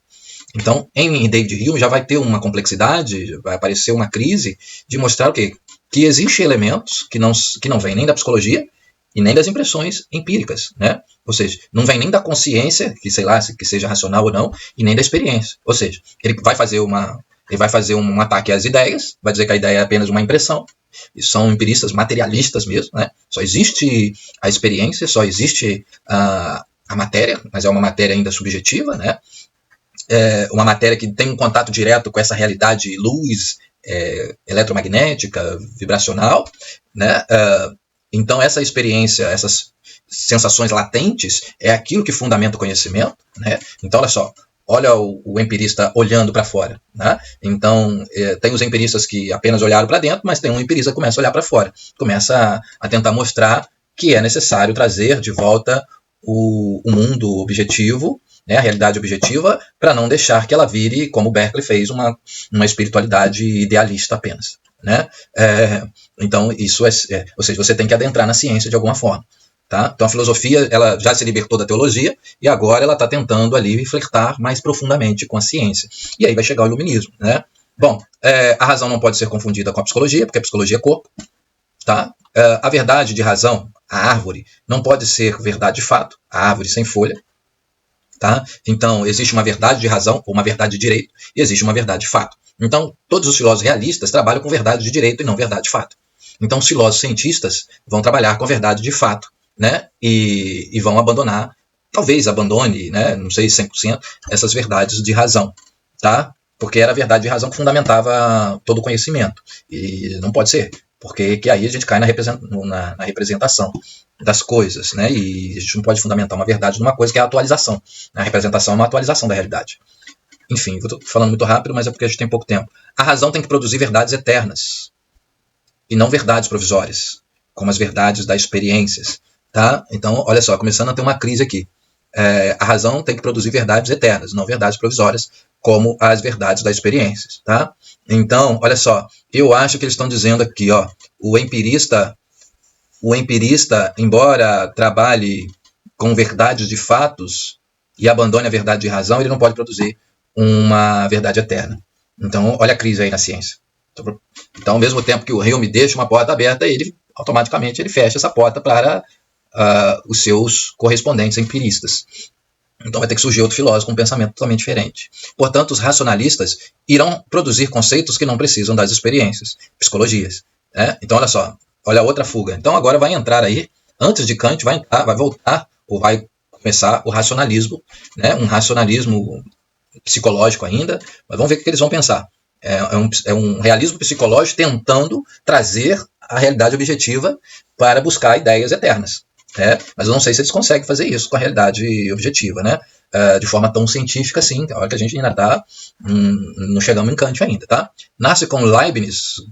Então, em David Hume já vai ter uma complexidade, vai aparecer uma crise de mostrar o quê? Que existem elementos que não vêm nem da psicologia e nem das impressões empíricas, né? Ou seja, não vem nem da consciência, que sei lá, que seja racional ou não, e nem da experiência. Ou seja, ele vai fazer um ataque às ideias, vai dizer que a ideia é apenas uma impressão, e são empiristas materialistas mesmo, né? Só existe a experiência, só existe a matéria, mas é uma matéria ainda subjetiva, né? É uma matéria que tem um contato direto com essa realidade luz, eletromagnética, vibracional, né? Então essa experiência, essas sensações latentes é aquilo que fundamenta o conhecimento, né? Então olha só, olha o empirista olhando para fora, né? Então tem os empiristas que apenas olharam para dentro, mas tem um empirista que começa a olhar para fora, começa a tentar mostrar que é necessário trazer de volta o mundo objetivo, né, a realidade objetiva, para não deixar que ela vire, como Berkeley fez, uma espiritualidade idealista apenas, né? Então, isso ou seja, você tem que adentrar na ciência de alguma forma. Tá? Então, a filosofia ela já se libertou da teologia e agora ela está tentando ali flertar mais profundamente com a ciência. E aí vai chegar o iluminismo. Né? Bom, a razão não pode ser confundida com a psicologia, porque a psicologia é corpo. Tá? A verdade de razão, a árvore, não pode ser verdade de fato, a árvore sem folha. Tá? Então, existe uma verdade de razão, ou uma verdade de direito, e existe uma verdade de fato. Então, todos os filósofos realistas trabalham com verdade de direito e não verdade de fato. Então, os filósofos cientistas vão trabalhar com verdade de fato, né? E vão abandonar, talvez abandone, né? Não sei 100%, essas verdades de razão. Tá? Porque era a verdade de razão que fundamentava todo o conhecimento. E não pode ser, porque que aí a gente cai na representação das coisas, né? E a gente não pode fundamentar uma verdade numa coisa que é a atualização. A representação é uma atualização da realidade. Enfim, eu estou falando muito rápido, mas é porque a gente tem pouco tempo. A razão tem que produzir verdades eternas e não verdades provisórias, como as verdades das experiências. Tá? Então, olha só, começando a ter uma crise aqui. A razão tem que produzir verdades eternas, não verdades provisórias, como as verdades das experiências. Tá? Então, olha só, eu acho que eles estão dizendo aqui, ó, o empirista, embora trabalhe com verdades de fatos e abandone a verdade de razão, ele não pode produzir uma verdade eterna. Então, olha a crise aí na ciência. Então, ao mesmo tempo que o Hume deixa uma porta aberta, ele automaticamente ele fecha essa porta para os seus correspondentes empiristas. Então vai ter que surgir outro filósofo com um pensamento totalmente diferente. Portanto, os racionalistas irão produzir conceitos que não precisam das experiências, psicologias. Né? Então, olha só, olha a outra fuga. Então agora vai entrar aí, antes de Kant, vai voltar, ou vai começar o racionalismo, né? Um racionalismo psicológico ainda, mas vamos ver o que eles vão pensar. É um realismo psicológico tentando trazer a realidade objetiva para buscar ideias eternas. Mas eu não sei se eles conseguem fazer isso com a realidade objetiva, né? De forma tão científica assim, a hora que a gente ainda está, não chegamos em Kant ainda. Tá? Nasce com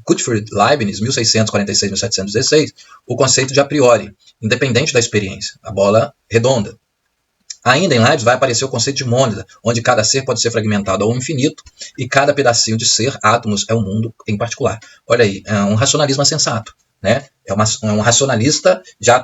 Gottfried Leibniz, 1646-1716, o conceito de a priori, independente da experiência, a bola redonda. Ainda em Leibniz vai aparecer o conceito de mônada, onde cada ser pode ser fragmentado ao infinito e cada pedacinho de ser, átomos, é um mundo em particular. Olha aí, é um racionalismo sensato. Né? É um racionalista já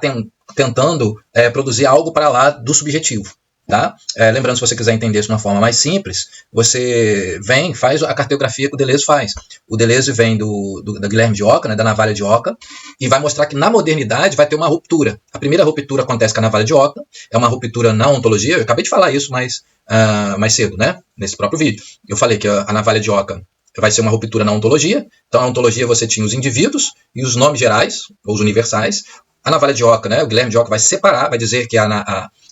tentando produzir algo para lá do subjetivo. Tá? Lembrando, se você quiser entender isso de uma forma mais simples, você faz a cartografia que o Deleuze faz. O Deleuze vem da Guilherme de Ockham, né, da navalha de Ockham, e vai mostrar que na modernidade vai ter uma ruptura. A primeira ruptura acontece com a navalha de Ockham, é uma ruptura na ontologia. Eu acabei de falar isso mais cedo, né, nesse próprio vídeo. Eu falei que a navalha de Ockham vai ser uma ruptura na ontologia. Então, na ontologia você tinha os indivíduos e os nomes gerais, ou os universais. A navalha de Ockham, né, o Guilherme de Ockham vai separar, vai dizer que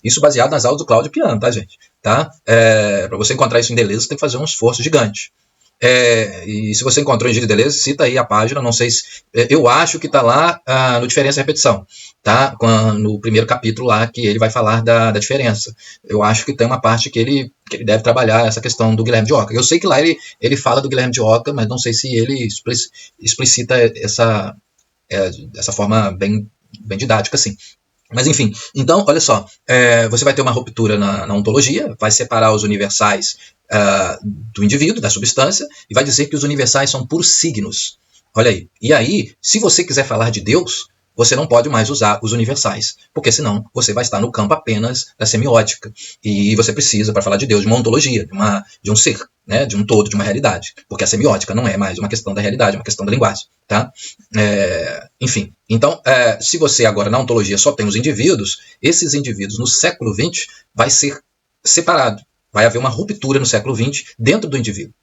isso baseado nas aulas do Cláudio Piano, tá, gente? Tá? Para você encontrar isso em Deleuze, você tem que fazer um esforço gigante. E se você encontrou em Gilles Deleuze, cita aí a página, não sei se... eu acho que está lá no Diferença e Repetição, tá? No primeiro capítulo lá, que ele vai falar da diferença. Eu acho que tem uma parte que ele deve trabalhar essa questão do Guilherme de Ockham. Eu sei que lá ele fala do Guilherme de Ockham, mas não sei se ele explicita essa forma bem didática, assim. Mas enfim, então, olha só, você vai ter uma ruptura na ontologia, vai separar os universais do indivíduo, da substância, e vai dizer que os universais são puros signos. Olha aí. E aí, se você quiser falar de Deus, você não pode mais usar os universais, porque senão você vai estar no campo apenas da semiótica. E você precisa, para falar de Deus, de uma ontologia, de um ser. né, de um todo, de uma realidade, porque a semiótica não é mais uma questão da realidade, é uma questão da linguagem, tá? Enfim, então, se você agora na ontologia só tem os indivíduos, esses indivíduos no século XX vai ser separado, vai haver uma ruptura no século XX dentro do indivíduo,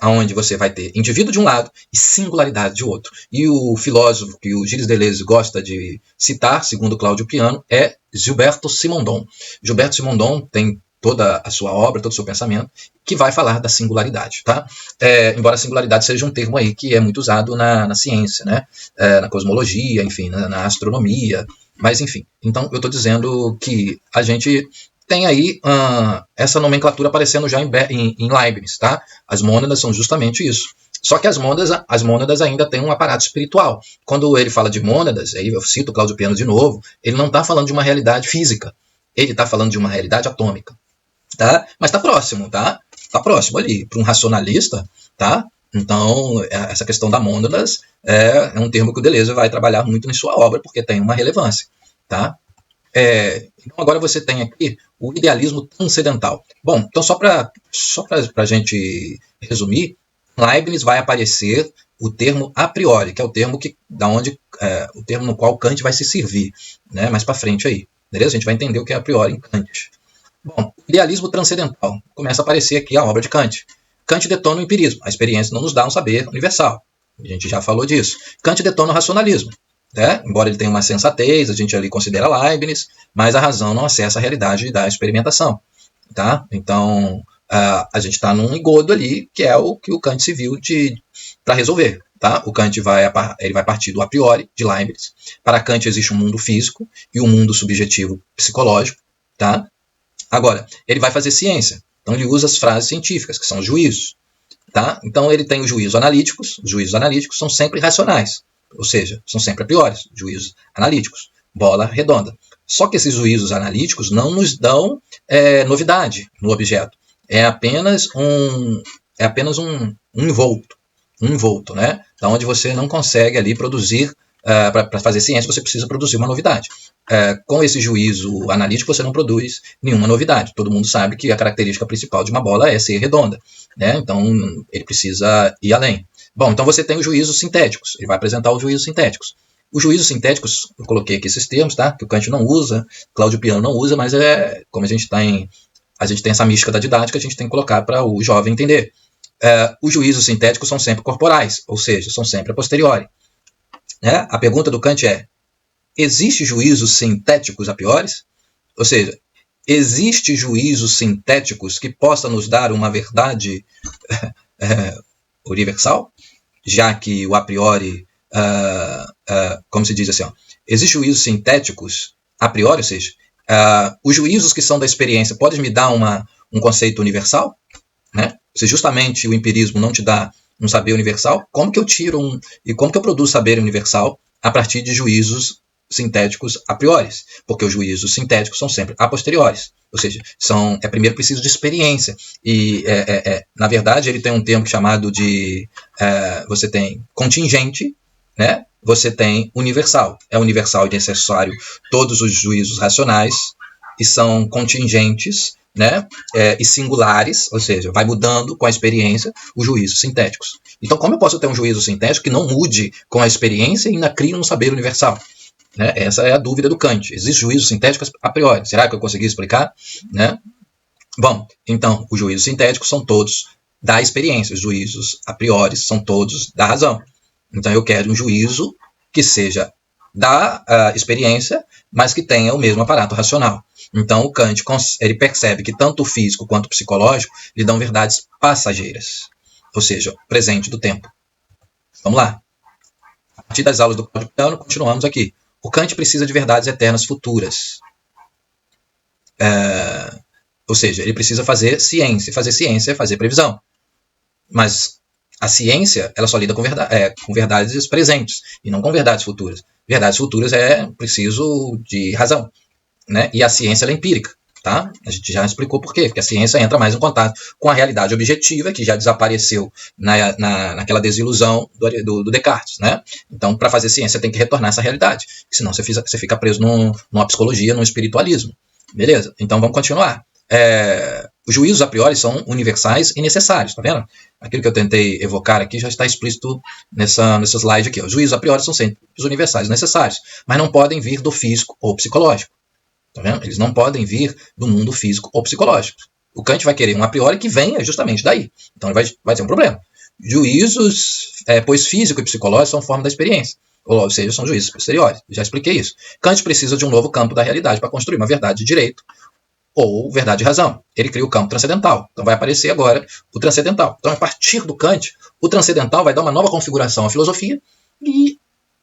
onde você vai ter indivíduo de um lado e singularidade de outro. E o filósofo que o Gilles Deleuze gosta de citar, segundo Cláudio Piano, é Gilberto Simondon. Gilberto Simondon tem toda a sua obra, todo o seu pensamento, que vai falar da singularidade, tá? Embora a singularidade seja um termo aí que é muito usado na ciência, né? Na cosmologia, enfim, na astronomia, mas enfim. Então, eu estou dizendo que a gente tem aí essa nomenclatura aparecendo já em Leibniz, tá? As mônadas são justamente isso. Só que as mônadas ainda têm um aparato espiritual. Quando ele fala de mônadas, aí eu cito Cláudio Piano de novo, ele não está falando de uma realidade física, ele está falando de uma realidade atômica. Tá? Mas está próximo, tá? Está próximo ali. Para um racionalista, tá? Então, essa questão da mônadas é um termo que o Deleuze vai trabalhar muito em sua obra, porque tem uma relevância, tá? Então, agora você tem aqui o idealismo transcendental. Bom, então só para a gente resumir, Leibniz vai aparecer o termo a priori, que é o termo o termo no qual Kant vai se servir, né? Mais para frente aí, beleza? A gente vai entender o que é a priori em Kant. Bom, idealismo transcendental. Começa a aparecer aqui a obra de Kant. Kant detona o empirismo. A experiência não nos dá um saber universal. A gente já falou disso. Kant detona o racionalismo. Né? Embora ele tenha uma sensatez, a gente ali considera Leibniz, mas a razão não acessa a realidade da experimentação. Tá? Então, a gente está num engodo ali, que é o que o Kant se viu para resolver. Tá? O Kant vai partir do a priori, de Leibniz. Para Kant existe um mundo físico e um mundo subjetivo psicológico. Tá? Agora, ele vai fazer ciência. Então, ele usa as frases científicas, que são os juízos. Tá? Então, ele tem os juízos analíticos. Os juízos analíticos são sempre racionais. Ou seja, são sempre a priori, juízos analíticos. Bola redonda. Só que esses juízos analíticos não nos dão novidade no objeto. É apenas um envolto. Um envolto, né? Então, onde você não consegue ali produzir, para fazer ciência, você precisa produzir uma novidade. Com esse juízo analítico, você não produz nenhuma novidade. Todo mundo sabe que a característica principal de uma bola é ser redonda, né? Então, ele precisa ir além. Bom, então você tem os juízos sintéticos. Ele vai apresentar os juízos sintéticos. Os juízos sintéticos, eu coloquei aqui esses termos, tá? Que o Kant não usa, Cláudio Piano não usa, mas como a gente tem essa mística da didática, a gente tem que colocar para o jovem entender. Os juízos sintéticos são sempre corporais, ou seja, são sempre a posteriori. Né? A pergunta do Kant é: existe juízos sintéticos a priori? Ou seja, existe juízos sintéticos que possam nos dar uma verdade universal? Já que o a priori, como se diz assim, existem juízos sintéticos a priori, ou seja, os juízos que são da experiência podem me dar um conceito universal? Né? Se justamente o empirismo não te dá um saber universal, como que eu tiro e como que eu produzo saber universal a partir de juízos sintéticos a priori? Porque os juízos sintéticos são sempre a posteriori, ou seja, primeiro preciso de experiência. E, na verdade, ele tem um termo chamado de... você tem contingente, né? Você tem universal. É universal e necessário todos os juízos racionais, e são contingentes, né? E singulares, ou seja, vai mudando com a experiência os juízos sintéticos. Então, como eu posso ter um juízo sintético que não mude com a experiência e ainda crie um saber universal? Né? Essa é a dúvida do Kant. Existem juízos sintéticos a priori. Será que eu consegui explicar? Né? Bom, então, os juízos sintéticos são todos da experiência. Os juízos a priori são todos da razão. Então, eu quero um juízo que seja da experiência, mas que tenha o mesmo aparato racional. Então, o Kant ele percebe que tanto o físico quanto o psicológico lhe dão verdades passageiras, ou seja, presente do tempo. Vamos lá. A partir das aulas do Cláudio Piano, continuamos aqui. O Kant precisa de verdades eternas futuras. Ou seja, ele precisa fazer ciência. Fazer ciência é fazer previsão. Mas a ciência ela só lida com verdades presentes e não com verdades futuras. Verdades futuras é preciso de razão. Né? E a ciência ela é empírica. Tá? A gente já explicou por quê. Porque a ciência entra mais em contato com a realidade objetiva, que já desapareceu naquela desilusão do Descartes. Né? Então, para fazer ciência, tem que retornar essa realidade. Senão você fica preso numa psicologia, num espiritualismo. Beleza? Então, vamos continuar. os juízos a priori são universais e necessários, tá vendo? Aquilo que eu tentei evocar aqui já está explícito nessa slide aqui. Os juízos a priori são sempre os universais e necessários, mas não podem vir do físico ou psicológico. Tá vendo? Eles não podem vir do mundo físico ou psicológico. O Kant vai querer um a priori que venha justamente daí. Então vai ter um problema. Juízos, pois físico e psicológico são forma da experiência. Ou seja, são juízos posteriores. Já expliquei isso. Kant precisa de um novo campo da realidade para construir uma verdade de direito ou verdade de razão. Ele cria o campo transcendental. Então vai aparecer agora o transcendental. Então, a partir do Kant, o transcendental vai dar uma nova configuração à filosofia e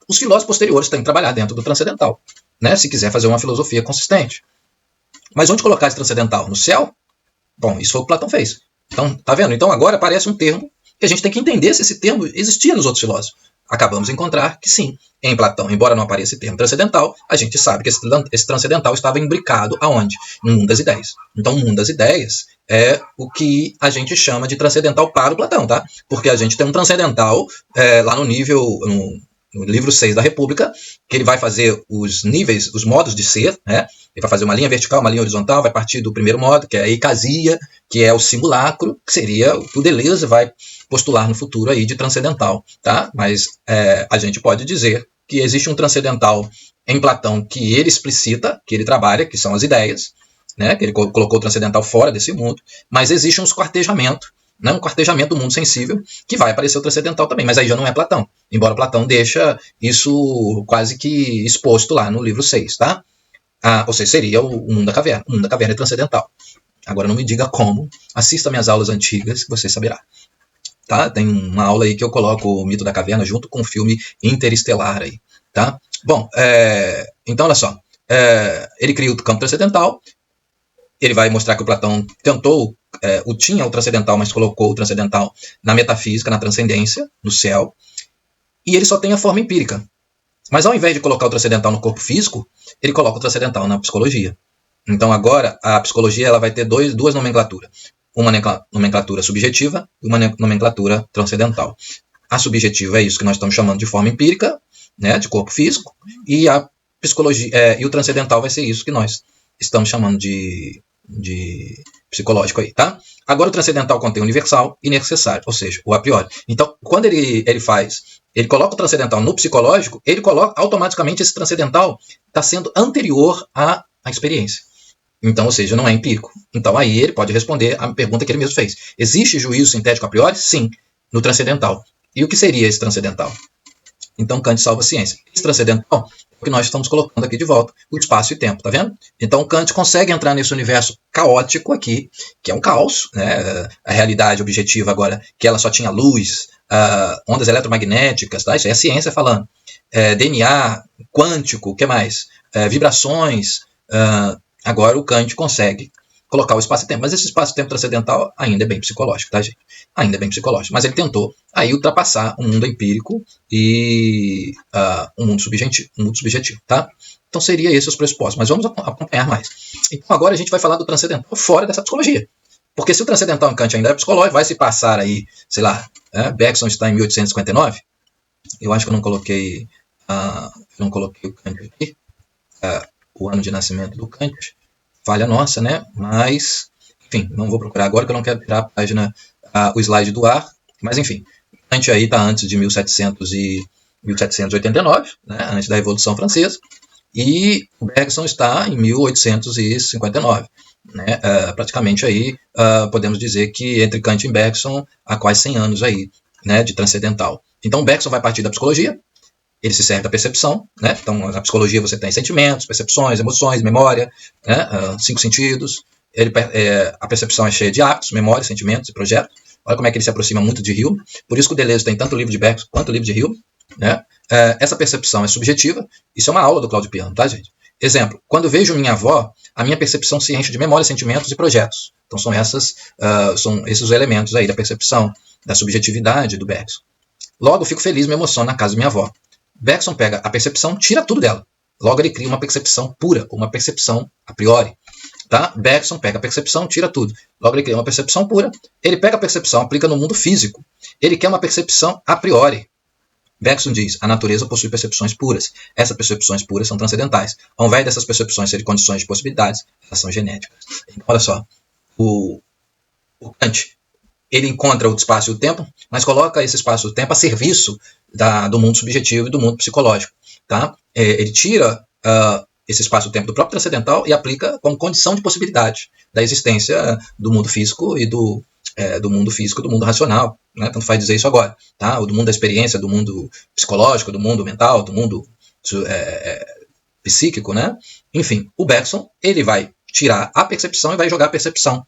os filósofos posteriores têm que trabalhar dentro do transcendental, né? Se quiser fazer uma filosofia consistente. Mas onde colocar esse transcendental? No céu? Bom, isso foi o que Platão fez. Então, tá vendo? Então agora aparece um termo que a gente tem que entender se esse termo existia nos outros filósofos. Acabamos de encontrar que sim, em Platão, embora não apareça esse termo transcendental, a gente sabe que esse transcendental estava imbricado aonde? No mundo das ideias. Então, o mundo das ideias é o que a gente chama de transcendental para o Platão, tá? Porque a gente tem um transcendental lá no nível, no livro 6 da República, que ele vai fazer os níveis, os modos de ser, né? Ele vai fazer uma linha vertical, uma linha horizontal, vai partir do primeiro modo, que é a eicasia, que é o simulacro, que seria o que o Deleuze vai postular no futuro aí de transcendental, tá? Mas a gente pode dizer que existe um transcendental em Platão que ele explicita, que ele trabalha, que são as ideias, né? Que ele colocou o transcendental fora desse mundo, mas existe um esquartejamento, né? Um quartejamento do mundo sensível, que vai aparecer o transcendental também, mas aí já não é Platão, embora Platão deixa isso quase que exposto lá no livro 6, tá? Ou seja, seria o mundo da caverna. O mundo da caverna é transcendental. Agora não me diga como, assista minhas aulas antigas que você saberá. Tá? Tem uma aula aí que eu coloco o mito da caverna junto com o filme Interestelar aí, tá? Bom, então olha só, ele cria o campo transcendental, ele vai mostrar que o Platão tentou, tinha o transcendental, mas colocou o transcendental na metafísica, na transcendência, no céu, e ele só tem a forma empírica. Mas ao invés de colocar o transcendental no corpo físico, ele coloca o transcendental na psicologia. Então agora a psicologia ela vai ter duas nomenclaturas. Uma nomenclatura subjetiva e uma nomenclatura transcendental. A subjetiva é isso que nós estamos chamando de forma empírica, né, de corpo físico, e a psicologia e o transcendental vai ser isso que nós estamos chamando de psicológico aí, tá? Agora o transcendental contém universal e necessário, ou seja, o a priori. Então, quando ele coloca o transcendental no psicológico, ele coloca automaticamente esse transcendental está sendo anterior à experiência. Então, ou seja, não é empírico. Então, aí ele pode responder a pergunta que ele mesmo fez. Existe juízo sintético a priori? Sim, no transcendental. E o que seria esse transcendental? Então, Kant salva a ciência. Esse transcendental é o que nós estamos colocando aqui de volta, o espaço e tempo, tá vendo? Então, Kant consegue entrar nesse universo caótico aqui, que é um caos, né? A realidade objetiva agora, que ela só tinha luz, ondas eletromagnéticas, tá? Isso é a ciência falando. DNA quântico, o que mais? Vibrações. Agora o Kant consegue colocar o espaço e tempo. Mas esse espaço e tempo transcendental ainda é bem psicológico, tá, gente? Ainda é bem psicológico. Mas ele tentou aí ultrapassar o mundo empírico e o mundo subjetivo, tá? Então seria esses os pressupostos. Mas vamos acompanhar mais. Então agora a gente vai falar do transcendental fora dessa psicologia. Porque se o transcendental em Kant ainda é psicológico, vai se passar aí, sei lá, Bergson está em 1859. Eu acho que eu não coloquei o Kant aqui. O ano de nascimento do Kant, falha nossa, né? Mas, enfim, não vou procurar agora, que eu não quero tirar a página, o slide do ar, mas enfim, Kant aí está antes de 1789, né? Antes da Revolução Francesa, e o Bergson está em 1859, né? Praticamente aí, podemos dizer que entre Kant e Bergson há quase 100 anos aí, né? De transcendental. Então, Bergson vai partir da psicologia, ele se serve da percepção, né? Então, na psicologia você tem sentimentos, percepções, emoções, memória, né? 5 sentidos. A percepção é cheia de hábitos, memórias, sentimentos e projetos. Olha como é que ele se aproxima muito de Hume. Por isso que o Deleuze tem tanto livro de Bergson quanto livro de Hume, né? Essa percepção é subjetiva. Isso é uma aula do Cláudio Piano, tá, gente? Exemplo, quando vejo minha avó, a minha percepção se enche de memórias, sentimentos e projetos. Então, são esses os elementos aí da percepção, da subjetividade do Bergson. Logo, fico feliz, me emociono na casa da minha avó. Bergson pega a percepção, tira tudo dela. Logo, ele cria uma percepção pura, uma percepção a priori. Tá? Bergson pega a percepção, tira tudo. Logo, ele cria uma percepção pura. Ele pega a percepção, aplica no mundo físico. Ele quer uma percepção a priori. Bergson diz, a natureza possui percepções puras. Essas percepções puras são transcendentais. Ao invés dessas percepções serem condições de possibilidades, elas são genéticas. Então, olha só, o Kant, ele encontra o espaço e o tempo, mas coloca esse espaço e o tempo a serviço do mundo subjetivo e do mundo psicológico. Tá? Ele tira esse espaço e o tempo do próprio transcendental e aplica como condição de possibilidade da existência do mundo físico e do mundo físico, do mundo racional, né? Tanto faz dizer isso agora, tá? Do mundo da experiência, do mundo psicológico, do mundo mental, do mundo psíquico, né? Enfim, o Bergson, ele vai tirar a percepção e vai jogar a percepção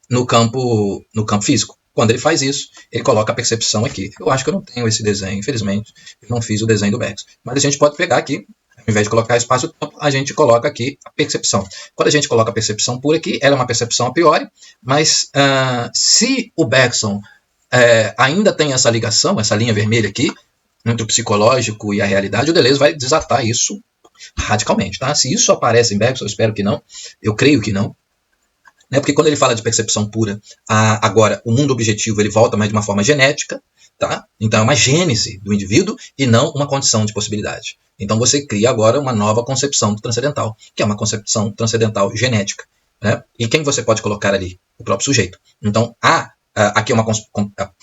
no campo físico. Quando ele faz isso, ele coloca a percepção aqui. Eu acho que eu não tenho esse desenho, infelizmente, eu não fiz o desenho do Bergson, mas a gente pode pegar aqui. Ao invés de colocar espaço e tempo, a gente coloca aqui a percepção. Quando a gente coloca a percepção pura aqui, ela é uma percepção a priori, mas se o Bergson ainda tem essa ligação, essa linha vermelha aqui, entre o psicológico e a realidade, o Deleuze vai desatar isso radicalmente. Tá? Se isso aparece em Bergson, eu espero que não, eu creio que não, né? Porque quando ele fala de percepção pura, agora o mundo objetivo ele volta mais de uma forma genética, tá? Então é uma gênese do indivíduo e não uma condição de possibilidade. Então você cria agora uma nova concepção do transcendental, que é uma concepção transcendental genética, né? E quem você pode colocar ali? O próprio sujeito. Então aqui é uma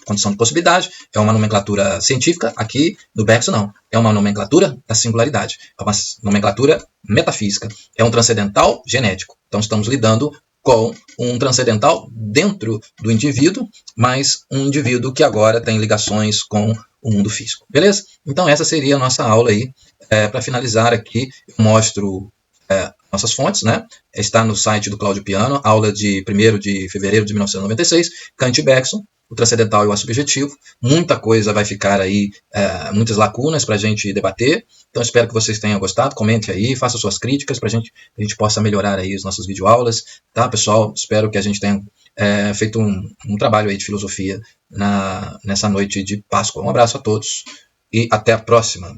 condição de possibilidade, é uma nomenclatura científica, aqui no Bergson não. É uma nomenclatura da singularidade, é uma nomenclatura metafísica, é um transcendental genético. Então estamos lidando com um transcendental dentro do indivíduo, mas um indivíduo que agora tem ligações com o mundo físico. Beleza? Então essa seria a nossa aula aí. Para finalizar aqui, eu mostro nossas fontes, né? Está no site do Cláudio Piano, aula de 1º de fevereiro de 1996, Kant e Bergson, o transcendental e o assubjetivo. Muita coisa vai ficar aí, muitas lacunas para a gente debater. Então espero que vocês tenham gostado, comente aí, faça suas críticas para a gente possa melhorar aí as nossas videoaulas, tá, pessoal? Espero que a gente tenha feito um trabalho aí de filosofia nessa noite de Páscoa. Um abraço a todos e até a próxima.